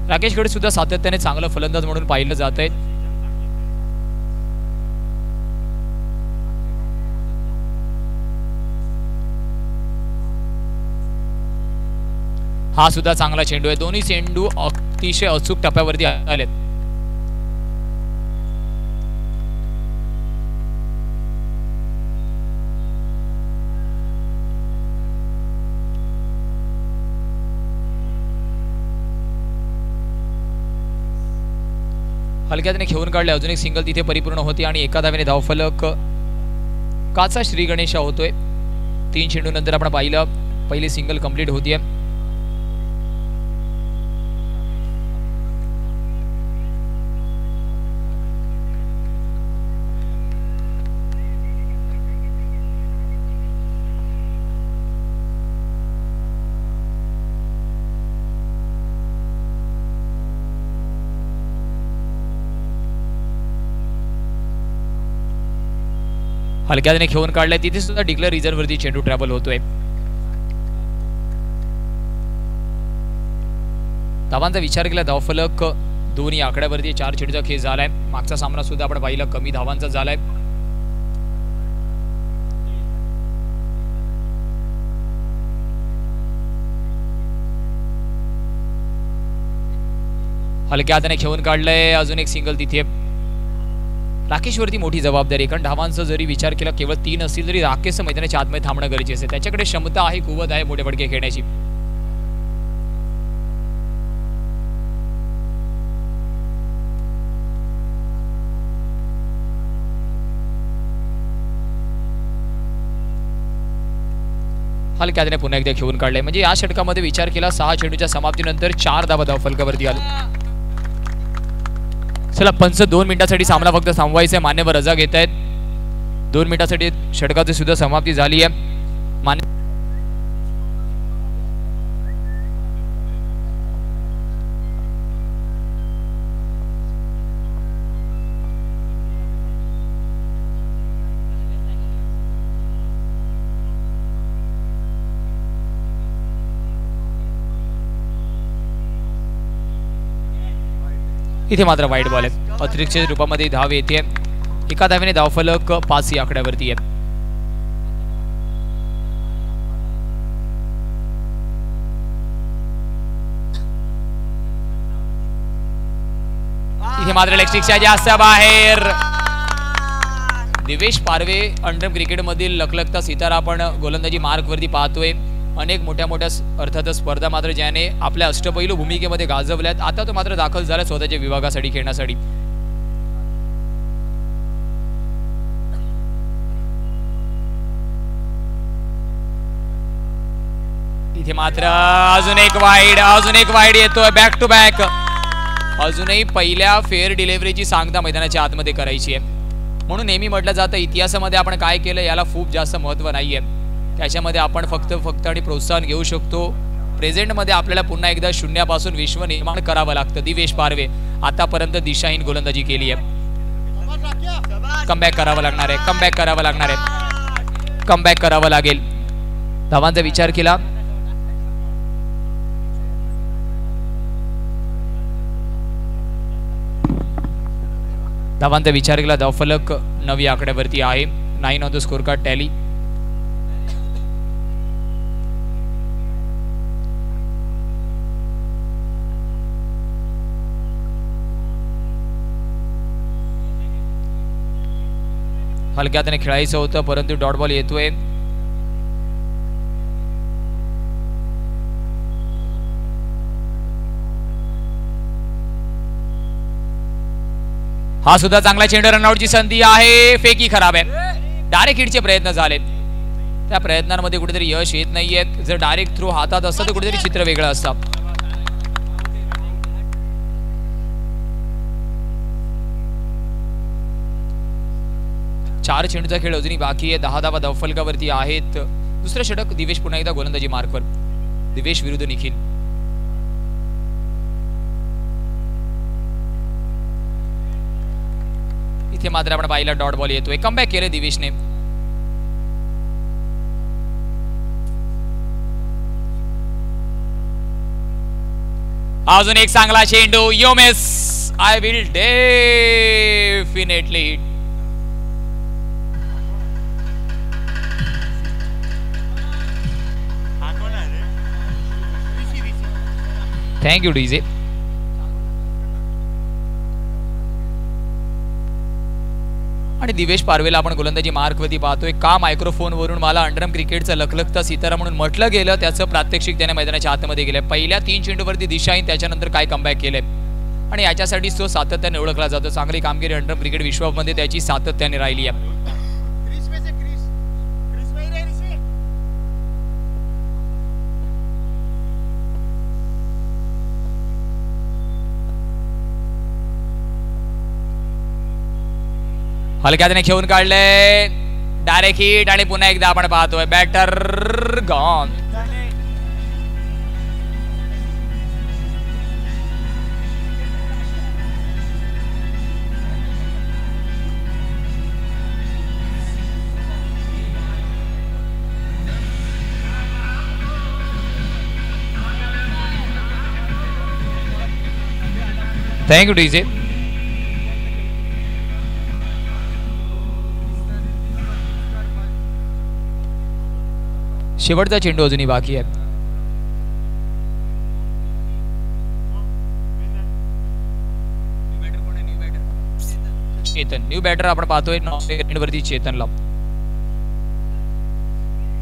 राकेश गडे सुद्धा सातत्याने चांगला फलंदाज म्हणून पाहिलं जात आहे. हा सुद्धा चांगला चेंडू आहे. दोन्ही चेंडू अतिशय अचूक टप्प्यावरती आलेत. हलक्याने खेळून काढले. अजून एक सिंगल तिथे परिपूर्ण होती आणि एका धावेने धावफलक काचा श्री गणेशा होतोय. 3 चेंडू नंतर आपण पाहिलं पहिली सिंगल कंप्लीट होतीये. हलक्याने खेळून काढलाय. तिथे सुद्धा डिक्लेअर रिझर्व्ह वरती चेंडू ट्रॅव्हल होतोय. धावांचा विचार केला धावफलक दोन्ही आकड्यावरती 4 चेंडूचा खेळ झालाय. मागचा सामना सुद्धा आपण पाहिला कमी धावांचा झालाय. हलक्या हाताने खेळून काढलंय. अजून एक सिंगल तिथे. राकेशवरती मोठी जबाबदारी, कारण धावांचा जरी विचार केला केवळ 3 असतील तरी राकेश मैदानाच्या आतमध्ये थांबणं गरजेचं आहे. त्याच्याकडे क्षमता आहे, कुवत आहे मोठे फटके खेळण्याची. हलक्याने पुन्हा एकदा खेळून काढले. म्हणजे या षटकामध्ये विचार केला 6 चेंडूच्या समाप्तीनंतर 4 धावा धावफलकावरती आले. चला पंच 2 मिनिटांसाठी सामना फक्त थांबवायचा आहे. मान्यवर रजा घेत आहेत. 2 मिनिटांसाठी षटकाची सुद्धा समाप्ती झाली आहे. इथे मात्र वाईट बॉल आहे. अतिरिक्त रूपामध्ये धाव येते. एका धावेने धावफलक 5 या आकड्यावरती आहे. इथे मात्र लेगस्टिक्सच्या जास्त बाहेर. दिवेश पारवे अंडर क्रिकेट मधील लखलखता सितारा आपण गोलंदाजी मार्क वरती पाहतोय. अनेक मोठ्या अर्थातच स्पर्धा मात्र ज्याने आपल्या अष्टपैलू भूमिकेमध्ये गाजवल्यात. आता तो मात्र दाखल झाला स्वतःच्या विभागासाठी खेळण्यासाठी. इथे मात्र अजून एक वाईड येतोय. Back to back. अजूनही पहिल्या फेअर डिलिव्हरीची सांगता मैदानाच्या आतमध्ये करायची आहे. म्हणून नेहमी म्हटलं जातं इतिहासामध्ये आपण काय केलं याला खूप जास्त महत्त्व नाहीये. त्याच्यामध्ये आपण फक्त आणि प्रोत्साहन घेऊ शकतो. प्रेझेंटमध्ये आपल्याला पुन्हा एकदा शून्यापासून विश्व निर्माण करावं लागतं. दिवेश पारवे आतापर्यंत दिशाहीन गोलंदाजी केली आहे. कमबॅक करावं लागेल. धावांचा विचार केला. धावफलक 9 आकड्यावरती आहे. 9 on the score card tally. हलक्या हाताने खेळायचं होतं परंतु डॉट बॉल येतोय. हा सुद्धा चांगला चेंडू. रनआउटची संधी आहे. फेकी खराब आहे. डायरेक्ट हिटचे प्रयत्न झालेत. त्या प्रयत्नांमध्ये कुठेतरी यश येत नाहीये. जर डायरेक्ट थ्रो हातात असतं तर कुठेतरी चित्र वेगळं असतं. चार चेंडूचा खेळ अजूनही बाकी आहे. 10 धावा धावफलकावरती आहेत. दुसरं षटक. दिवेश पुन्हा एकदा गोलंदाजी मार्कवर. दिवेश विरुद्ध निखिल. इथे मात्र आपण पाहिला डॉट बॉल येतोय. कमबॅक केले दिवेशने. अजून एक चांगला चेंडू, you miss. I will definitely hit. Thank you DJ. आणि दिवेश पारवेला आपण गोलंदाजी मार्कवरती पाहतोय. का मायक्रोफोन वरून मला अंडरम क्रिकेटचं लखलखता सितारा म्हणून म्हटलं गेलं, त्याचं प्रात्यक्षिक त्याने मैदानाच्या आतमध्ये गेलंय. पहिल्या 3 चेंडूवरती दिशाहीन, त्याच्यानंतर काय कमबॅक केलंय आणि याच्यासाठीच तो सातत्याने ओळखला जातो. चांगली कामगिरी अंडरम क्रिकेट विश्वामध्ये त्याची सातत्याने राहिली आहे. हलक्या त्याने खेळून काढले, डायरेक्ट हिट आणि पुन्हा एकदा आपण पाहतोय बॅटर गॉन. Thank you DJ. शेवटचा चेंडू अजूनही बाकी आहे. चेतन न्यू बॅटर आपण पाहतोय वरती चेतनला.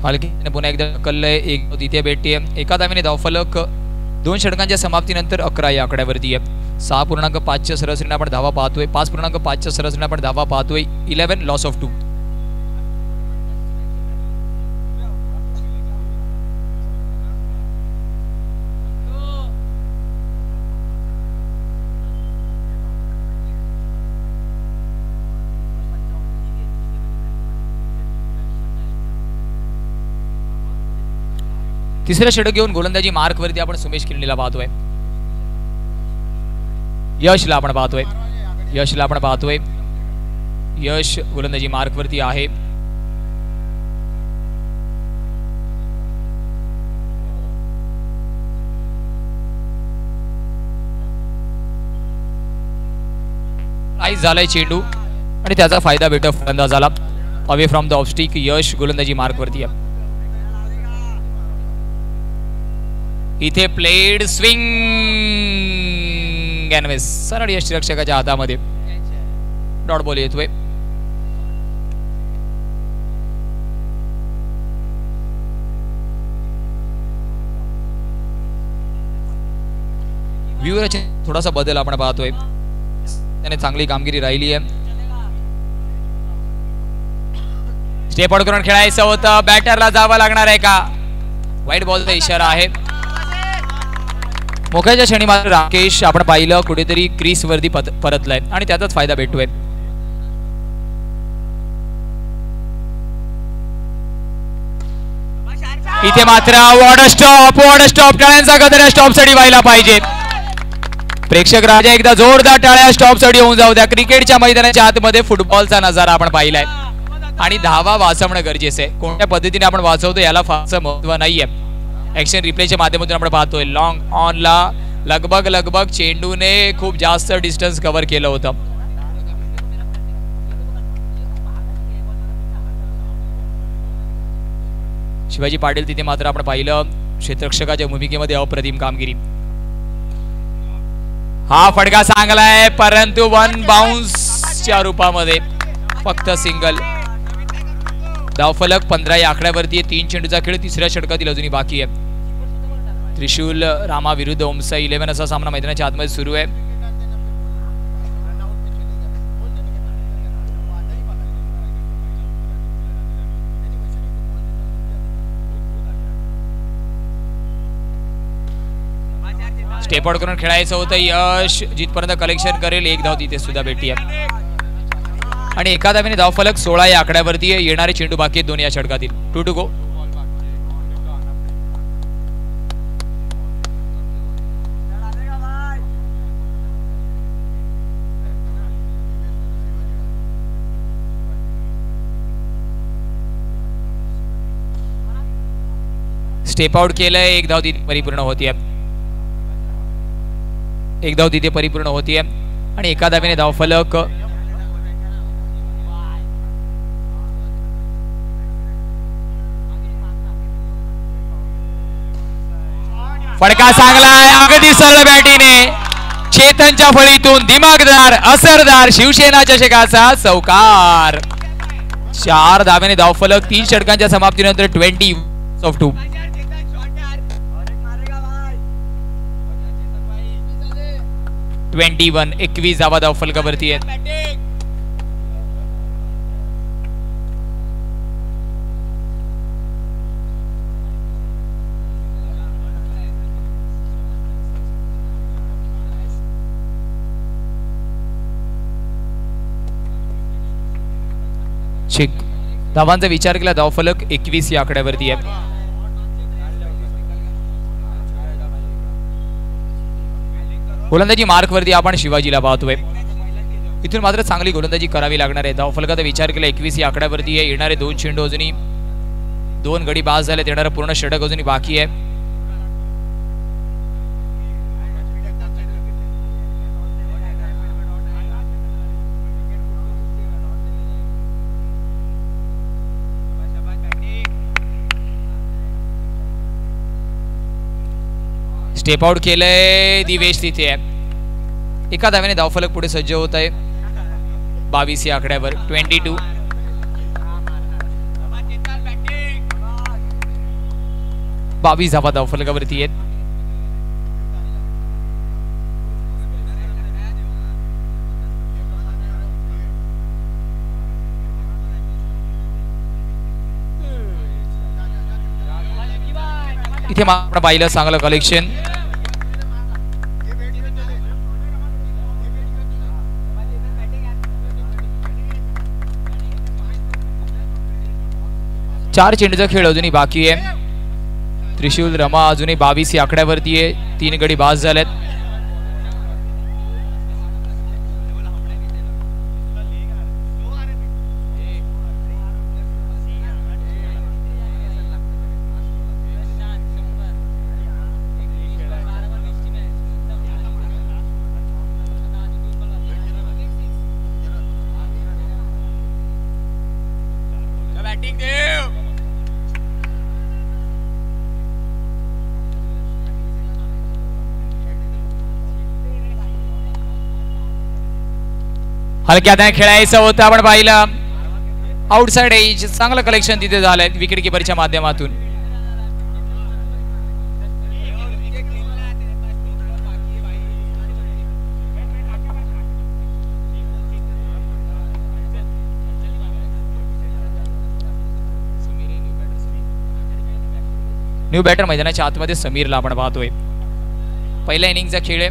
हलकीने पुन्हा एकदा कल्लय, एक तिथे भेटतीये. एका धावेने धावफलक 2 षटकांच्या समाप्तीनंतर 11 या आकड्यावरती आहे. 6.5च्या सरासरीने आपण धावा पाहतोय. 5.5च्या सरासरीने आपण धावा पाहतोय. 11 लॉस ऑफ 2. तिसरं षटक घेऊन गोलंदाजी मार्कवरती आपण सुमेश किरणीला पाहतोय. यशला आपण पाहतोय. यश गोलंदाजी मार्कवरती आहे. आईस झालाय चेंडू आणि त्याचा फायदा भेटत फलंदाजाला. Away from the off stick. Yash गोलंदाजी मार्कवरती आहे. इथे प्लेड स्विंग अँड मिस. सरळ यष्टिरक्षकाच्या हातामध्ये डॉट बॉल येतोय. व्ह्यूवरचे थोडासा बदल आपण पाहतोय. त्याने चांगली कामगिरी राहिली आहे. स्टेप आउट करून खेळायचं होतं. बॅटरला जावं लागणार आहे का? वाईट बॉलचा इशारा आहे. मोक्याच्या क्षणी मात्र राकेश आपण पाहिलं कुठेतरी क्रीस वरती परतलाय आणि त्याचाच फायदा भेटतोय. इथे मात्र वॉर्ड स्टॉप टाळ्यांचा गजर स्टॉप साठी व्हायला पाहिजे. प्रेक्षक राजा एकदा जोरदार टाळ्या स्टॉप साठी होऊन जाऊ द्या. क्रिकेटच्या मैदानाच्या आतमध्ये फुटबॉलचा नजारा आपण पाहिलाय आणि धावा वाचवणं गरजेचं आहे. कोणत्या पद्धतीने आपण वाचवतो याला फारसं महत्व नाहीये. ऍक्शन रिप्लेच्या माध्यमातून आपण पाहतोय लॉंग ऑनला लगभग चेंडूने खूप जास्त डिस्टन्स कव्हर केलं होतं. शिवाजी पाटील तिथे मात्र आपण पाहिलं क्षेत्ररक्षकाच्या भूमिकेमध्ये अप्रतिम कामगिरी. हा फटका चांगला आहे परंतु 1 बाउन्सच्या रूपामध्ये फक्त सिंगल. धावफलक 15 या आकड्यावरती आहे. 3 चेंडूचा खेळ तिसऱ्या षटकातील अजूनही बाकी आहे. त्रिशूल रामा विरुद्ध ओमसा 11 असा सामना मैदानाच्या आतमध्ये सुरू आहे. स्टेप आउट करून खेळायचं होतं. यश जिथपर्यंत कलेक्शन करेल 1 धाव तिथे सुद्धा भेटी आहे आणि एका धावेने धावफलक 16 या आकड्यावरती आहे. येणारे चेंडू बाकी आहेत 2 या षटकातील. 2 to go. स्टेप आउट केलंय. 1 धाव ती परिपूर्ण होती आहे. एक धाव तिथे परिपूर्ण होतीये आणि एका धावेने धावफलक फडका चांगलाय अगदी सरळ बॅटीने चेतनच्या फळीतून दिमागदार असरदार शिवसेना चषकाचा चौकार. 4 धावेने धावफलक 3 षटकांच्या समाप्तीनंतर 20/2. 21 धावा धावफलकावरती आहेत. धावांचा विचार केला धावफलक 21 या आकड्यावरती आहे. गोलंदाजी मार्क वरती आपण शिवाजीला पाहतोय. इथून मात्र चांगली गोलंदाजी करावी लागणार आहे. धावफलकाचा विचार केला 21 या आकड्यावरती आहे. येणारे 2 चेंडू अजूनही 2 गडी बाद झालेत. येणारा पूर्ण षटक अजूनही बाकी आहे. स्टेप आउट केलंय दिवेश तिथे आहे. एका धावेने धावफलक पुढे सज्ज होत आहे 22 या आकड्यावर. 22. धावा धावफलकावरती आहेत. इथे आपण पाहिलं चांगलं कलेक्शन. चार चेंडूचा खेळ अजूनही बाकी आहे. त्रिशूल रमा अजूनही 22 या आकड्यावरती आहे. 3 गडी बाद झालेत. हलक्या त्याने खेळायचं होतं. आपण पाहिलं आउटसाइड एज चांगलं कलेक्शन तिथे झालंय विकेट किपरच्या माध्यमातून. न्यू बॅटर मैदानाच्या आतमध्ये समीरला आपण पाहतोय. पहिल्या इनिंगचा खेळ आहे.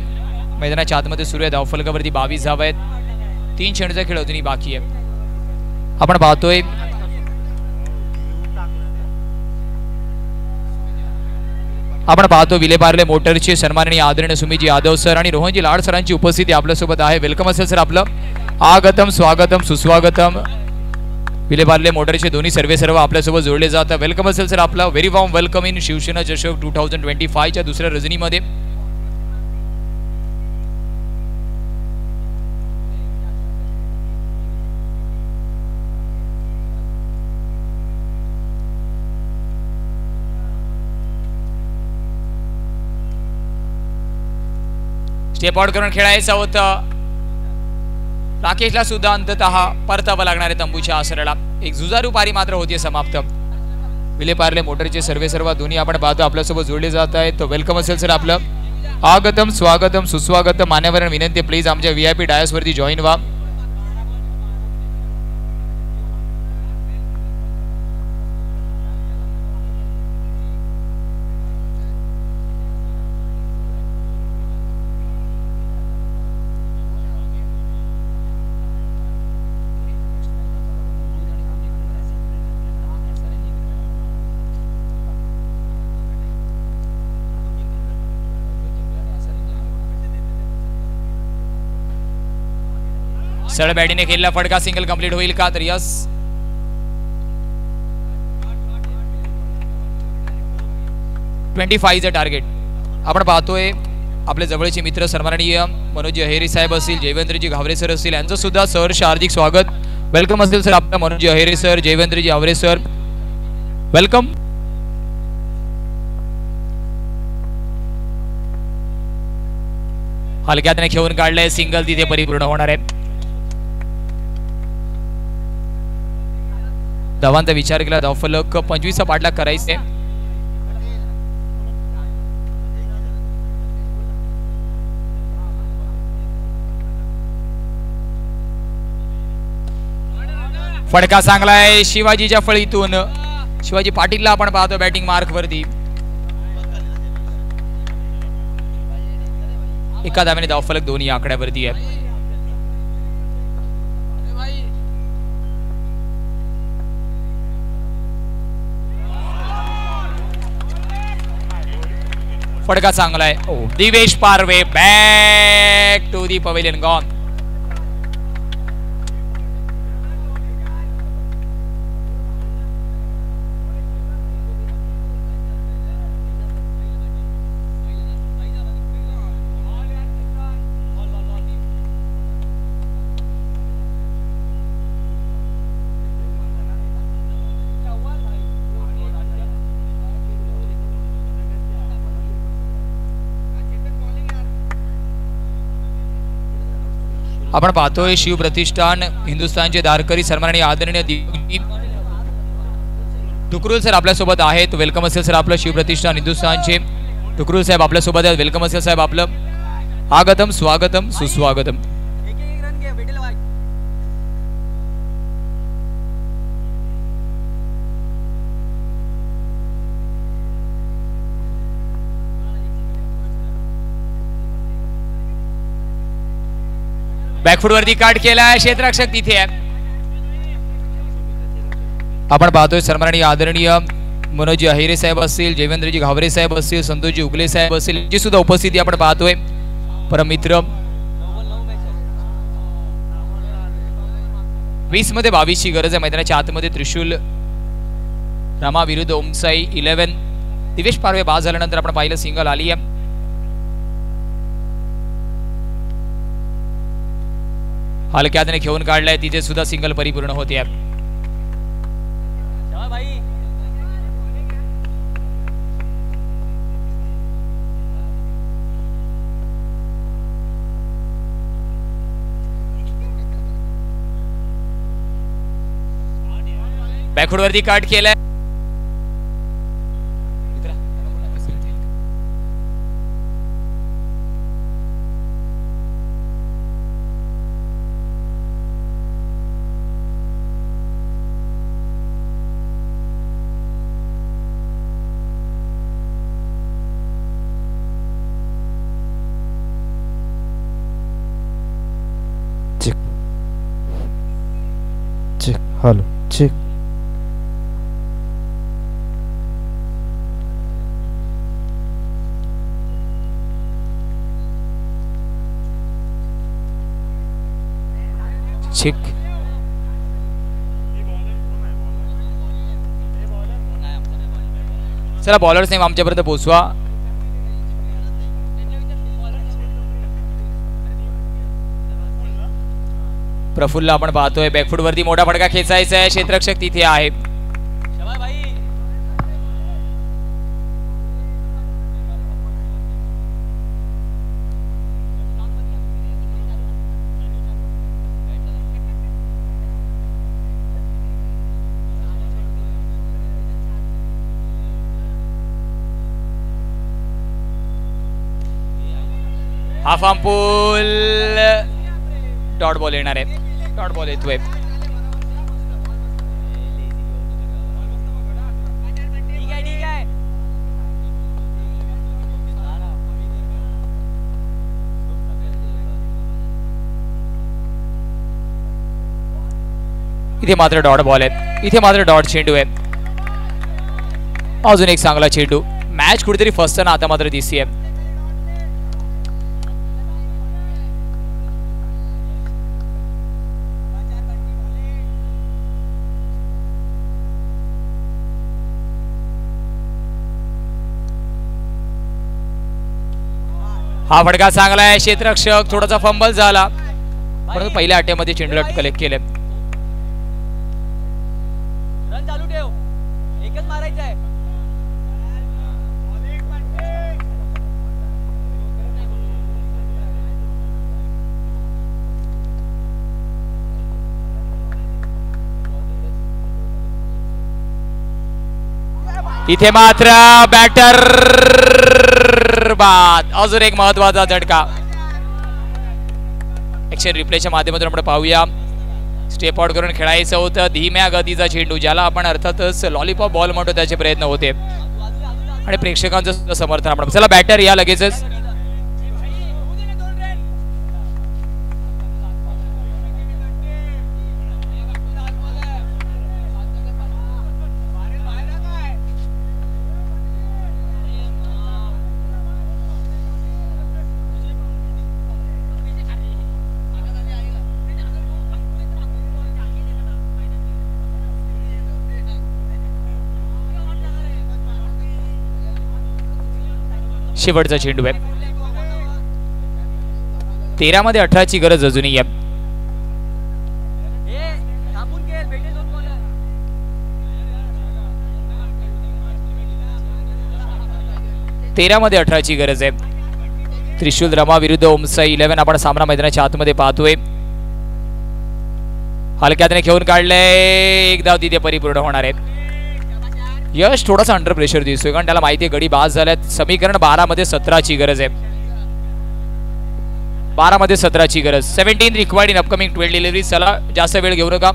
मैदानाच्या आतमध्ये सुरू आहे. धावफलकावरती 22 धावा आहेत. 3 चेंडूचा खेळ अजूनही बाकी आहे. आपण पाहतोय विलेपार्ले मोटरचे सन्माननीय आदरणीय सुमीजी यादव सर आणि रोहनजी लाड सरांची उपस्थिती आपल्यासोबत आहे. वेलकम असेल सर आपलं. आगतम स्वागतम सुस्वागतम. विलेपार्ले मोटरचे दोन्ही सर्व आपल्यासोबत जोडले जातात. वेलकम असेल सर आपलं. Very warm welcome in Shiv Sena चषक 2025 च्या दुसऱ्या रजनीमध्ये. स्टेप आउट करून खेळायचं होतं. राकेशला सुद्धा अंततः परतावं लागणार आहे तंबूच्या आसराला. एक जुजारू पारी मात्र होती समाप्त. विलेपार्ले मोटरचे सर्व दोन्ही आपण पाहतो आपल्यासोबत जोडले जात आहेत. तो वेलकम असेल सर आपलं. आगतम स्वागतम सुस्वागतम. मान्यवरांना विनंती प्लीज आमच्या VIP डायस वरती जॉईन व्हा. सरळ बॅटीने खेळला फटका सिंगल कंप्लीट होईल का? तर यस. चं टार्गेट आपण पाहतोय आपले जवळचे मित्र सन्माननीय मनोज अहेरे साहेब असतील, जयवेंद्रजी घावरे सर असतील, यांचं सुद्धा सहर्ष हार्दिक स्वागत. वेलकम असेल सर आपल्या मनोज अहेरे सर, जयवेंद्रजी घावरे सर, वेलकम. हलक्याने खेळून काढलंय, सिंगल तिथे परिपूर्ण होणार आहे. धावांचा विचार केला, धावफलक 25चा पाठलाग करायचे. फडका चांगलाय शिवाजीच्या फळीतून. शिवाजी पाटीलला आपण पाहतो बॅटिंग मार्क वरती. एका धावेने धावफलक दोन्ही आकड्यावरती आहे. फडका चांगला आहे. Divesh Parve back to the pavilion, gone. आपण पाहतोय शिव प्रतिष्ठान हिंदुस्थानचे दारकरी सन्माननीय आदरणीय टुकरुल सर आपल्या सोबत आहेत. वेलकम असेल सर आपलं शिव प्रतिष्ठान हिंदुस्थानचे टुकरुल साहेब आपल्या सोबत आहेत. वेलकम असेल साहेब आपलं. आगतम स्वागतम सुस्वागतम. बॅकफूट वरती काट केलाय, क्षेत्ररक्षक तिथे आहे. आपण पाहतोय सन्माननीय आदरणीय मनोजी अहिरे साहेब असतील, जयवेंद्रजी घावरे साहेब असतील, संतोषजी उगले साहेब असतील, यांची सुद्धा उपस्थिती आपण पाहतोय. परममित्र 20 मध्ये 22 ची गरज आहे. मैदानाच्या आतमध्ये त्रिशूल रामा विरुद्ध ओमसाई 11. दिवेश पारवे बाद झाल्यानंतर आपण पाहिलं सिंगल आली आहे. हलक्याने खेळून काढलाय, तिथे सुद्धा सिंगल परिपूर्ण होते. बॅकफूट वरती काट केलाय. Hello check. चेक. चला बॉलर्स नेम आमच्यापर्यंत पोहोचवा. प्रफुल्ल आपण पाहतोय बॅकफूट वरती मोठा फटका खेचायचा आहे. क्षेत्ररक्षक तिथे आहे. हाफ अंपूल डॉट बॉल येणार आहे. डॉट बॉल येतोय. इथे मात्र डॉट बॉल आहे. इथे मात्र डॉट चेंडू आहे. अजून एक चांगला चेंडू. मॅच कुठेतरी फर्स्ट ना आता मात्र दिसतीये. हा फटका चांगला आहे. क्षेत्ररक्षक थोडासा फंबल झाला, परंतु पहिल्या अटेमध्ये चेंडूला कलेक्ट केले. रन चालू ठेव, एकच मारायचं आहे. इथे मात्र बॅटर बाद. अजून एक महत्वाचा झटका. ऍक्शन रिप्लेच्या माध्यमातून आपण पाहूया. स्टेप आउट करून खेळायचं होतं. धीम्या गतीचा चेंडू, ज्याला आपण अर्थातच लॉलीपॉप बॉल म्हणतो, त्याचे प्रयत्न होते आणि प्रेक्षकांचं समर्थन आपण. चला बॅटर या लगेचच. शेवटचा चेंडू आहे. 13 मध्ये 18ची गरज अजूनही आहे. 13 मध्ये 18ची गरज आहे. त्रिशूल रमा विरुद्ध ओमसाई 11 आपण सामना मैदानाच्या आतमध्ये पाहतोय. हलक्याने खेळून काढलंय. एक धाव तिथे परिपूर्ण होणार आहे. यश थोडासा अंडर प्रेशर दिसतोय, कारण त्याला माहिती आहे गडी बाद झाल्यात. समीकरण 12 मध्ये 17ची गरज आहे. 12 मध्ये 17ची गरज. 17 रिक्वायर्ड इन अपकमिंग 12 डिलिव्हरी. चला जास्त वेळ घेऊ नका.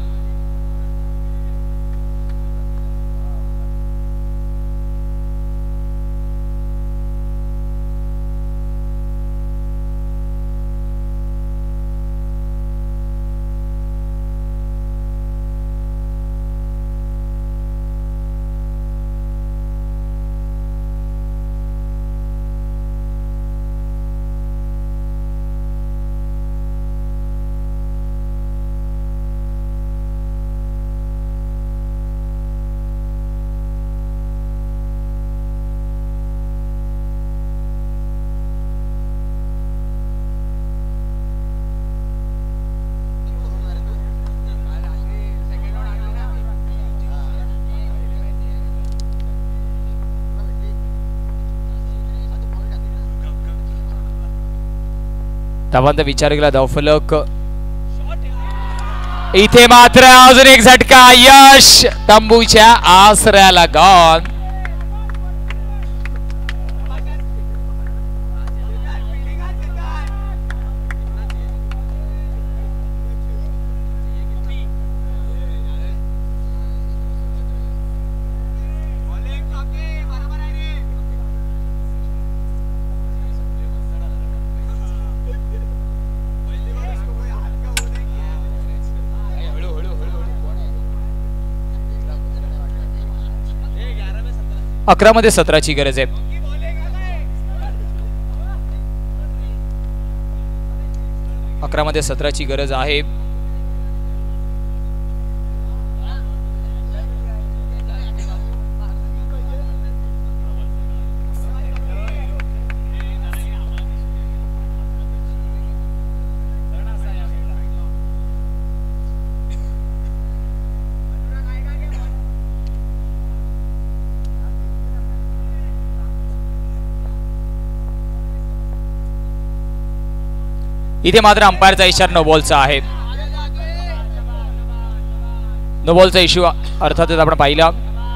धावांचा विचार केला धावफलक. इथे मात्र अजून एक झटका. यश तंबूच्या आसऱ्याला गॉन. अकरा मध्ये 17ची गरज आहे. अकरा मध्ये 17ची गरज आहे. इथे मात्र अंपायरचा इशारा नो बॉलचा आहे. नो बॉलचा इश्यू अर्थातच आपण पाहिला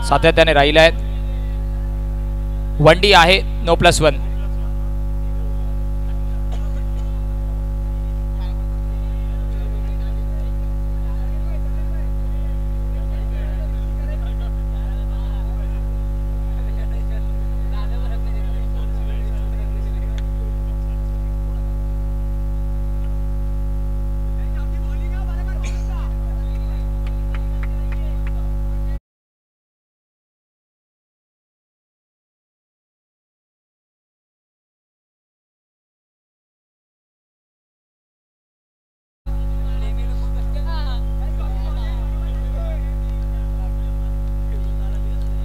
सातत्याने राहिला आहे. 1D आहे. नो +1.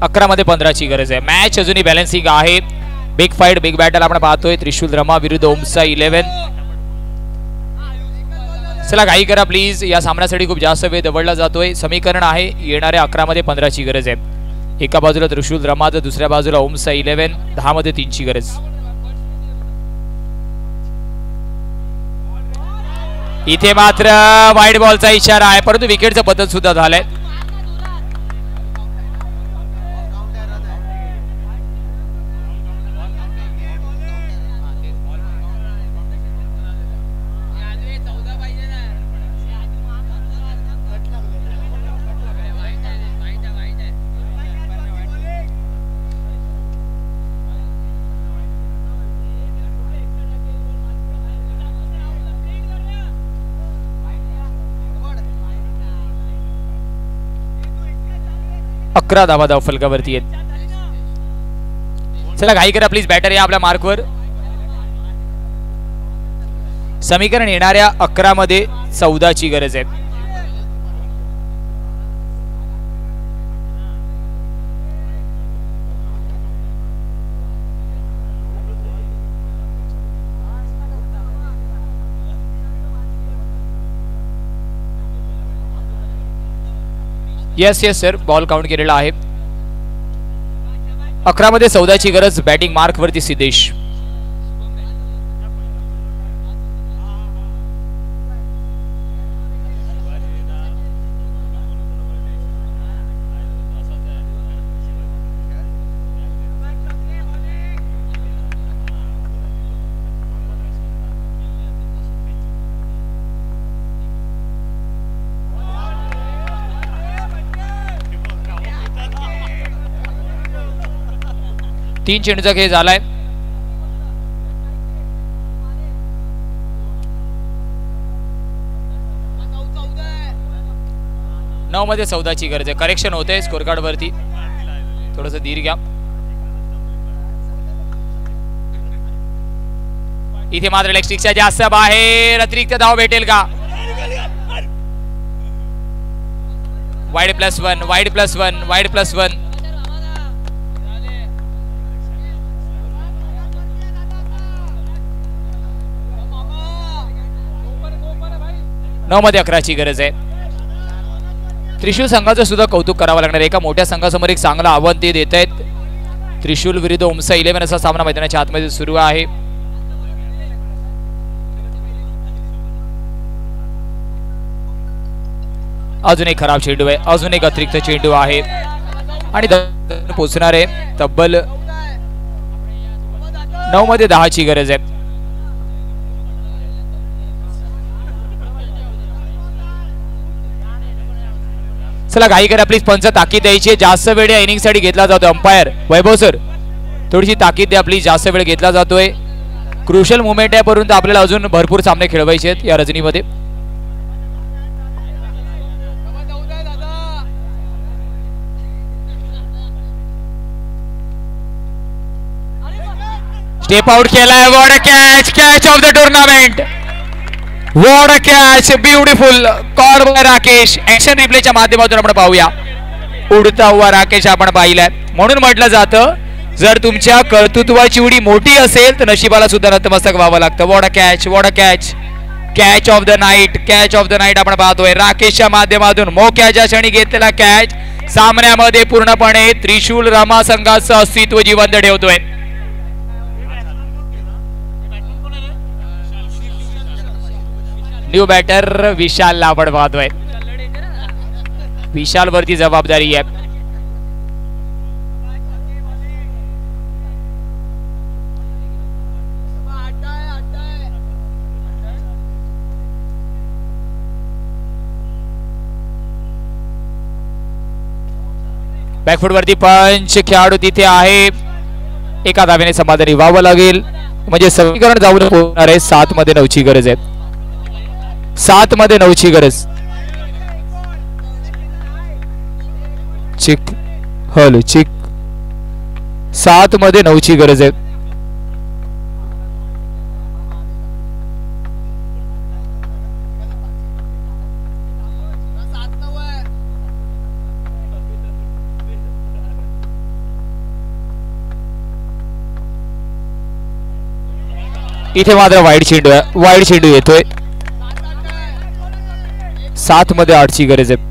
अकरा मध्ये 15ची गरज आहे. मॅच अजूनही बॅलन्सिंग आहे. बिग फाईट बिग बॅटल आपण पाहतोय त्रिशूल रमा विरुद्ध ओमसा 11. चला घाई करा प्लीज, या सामन्यासाठी खूप जास्त वेळ दवडला जातोय. समीकरण आहे येणाऱ्या 11 मध्ये 15 ची गरज आहे. एका बाजूला त्रिशूल रमा तर दुसऱ्या बाजूला ओमसा 11. 10 मध्ये 3 ची गरज. इथे मात्र वाईड बॉलचा इशारा आहे, परंतु विकेटचं बदल सुद्धा झालंय. अकरा धावा धाव फलकावरती आहेत. चला घाई करा प्लीज, बॅटर या आपल्या मार्कवर. समीकरण येणाऱ्या 11 मध्ये 14 ची गरज आहे. Yes yes sir, ball count केलेला आहे. 11 मध्ये 14 ची गरज. बॅटिंग मार्क वरती सिद्धेश. तीन चेंडूचा खेळ झालाय. नऊ मध्ये 14 ची गरज आहे. करेक्शन होते स्कोर कार्ड वरती, थोडस धीर घ्या. इथे मात्र इलेक्ट्रिकच्या जास्त बाहेर. अतिरिक्त धाव भेटेल का? Wide +1 wide +1 wide +1. नऊ मध्ये 11 ची गरज आहे. त्रिशूल संघाचं सुद्धा कौतुक करावं लागणार. एका मोठ्या संघासमोर एक चांगलं आव्हान ते देत आहेत. त्रिशूल विरुद्ध ओमसा 11 असा सामना मैदानाच्या आतमध्ये सुरू आहे. अजून एक खराब चेंडू आहे, अजून एक अतिरिक्त चेंडू आहे आणि पोहोचणार आहे. तब्बल 9 मध्ये 10 ची गरज आहे. चला घाई करा प्लीज, पंच ताकीद द्यायची. जास्त वेळ या इनिंग साठी घेतला जातोय. अंपायर वैभव सर थोडीशी ताकीद द्या प्लीज, जास्त वेळ घेतला जातोय. क्रुशल मुवमेंट आहे, परंतु आपल्याला अजून भरपूर सामने खेळवायचे आहेत या रजनीमध्ये. स्टेप आउट केलाय. What a catch, catch of the tournament. What a catch, beautiful call by Rakesh. Action रिप्लेच्या माध्यमातून आपण पाहूया. उडता हुआ राकेश आपण पाहिलाय. म्हणून म्हटलं जातं जर तुमच्या कर्तृत्वाची उडी मोठी असेल तर नशिबाला सुद्धा नतमस्तक व्हावं लागतं. What a catch, what a catch. Catch of the night, catch of the night आपण पाहतोय राकेशच्या माध्यमातून. मोक्याच्या क्षणी घेतलेला कॅच सामन्यामध्ये पूर्णपणे त्रिशूल रमा संघाचं अस्तित्व जिवंत ठेवतोय. न्यू बॅटर विशाल आपण पाहतोय. विशाल वरती जबाबदारी आहे. बॅकफुट वरती पंच, खेळाडू तिथे आहे. एका धावेने समाधानी व्हावं लागेल, म्हणजे समीकरण जाऊन पोहोचणार आहे. 7 मध्ये 9 ची गरज आहे. 7 मध्ये 9 ची गरज. चिक हॅलो चिक. 7 मध्ये 9 ची गरज आहे. इथे मात्र वाईड चेंडू येतोय. 7 मध्ये 8ची गरज आहे.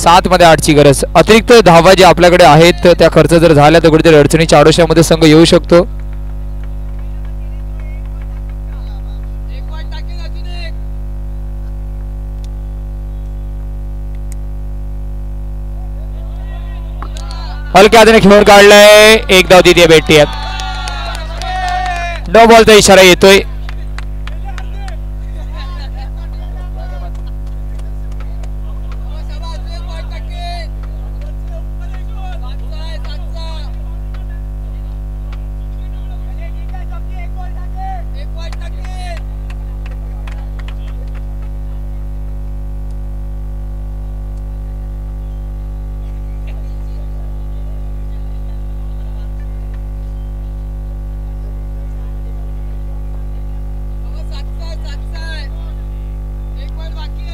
7 मध्ये 8ची गरज. अतिरिक्त धावा जे आपल्याकडे आहेत त्या खर्च जर झाल्या तर कुठेतरी अडचणीच्या आडोशामध्ये संघ येऊ शकतो. हलक्या हाताने खेळून काढलंय. एक धाव द्वितीय भेटती आहे. नो बॉलचा इशारा येतोय.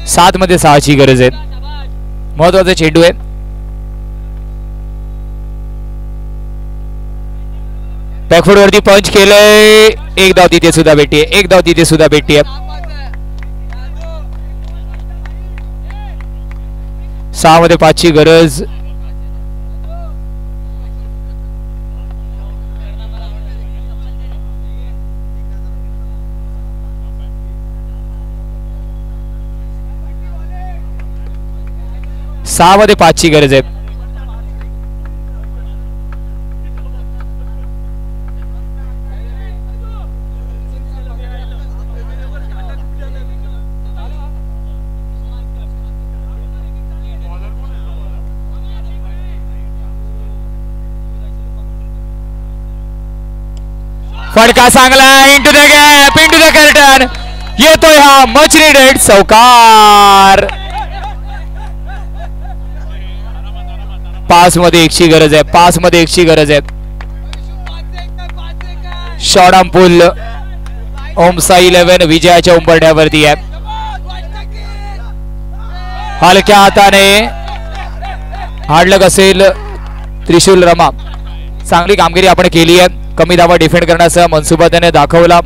सात मध्ये 6ची गरज आहे. महत्वाचा चेंडू आहे. बॅकफूट वरती पंच केलंय. एक धाव तिथे सुद्धा भेटते. 6 मध्ये 5ची गरज. सहा मध्ये 5ची गरज आहे. फडका चांगला. Into the gap, into the curtain. येतोय हा मच नीडेड चौकार. 5 मध्ये 1ची गरज आहे. 5 मध्ये 1ची गरज आहे. शॉर्ट पुल ओमसा 11 विजयाच्या उंबरठ्यावरती आहे. हलक्या हाताने हाडलक असेल त्रिशूल रमा. चांगली कामगिरी आपण केली आहे. कमी धावा डिफेंड करण्याचा मनसुबा त्याने दाखवला.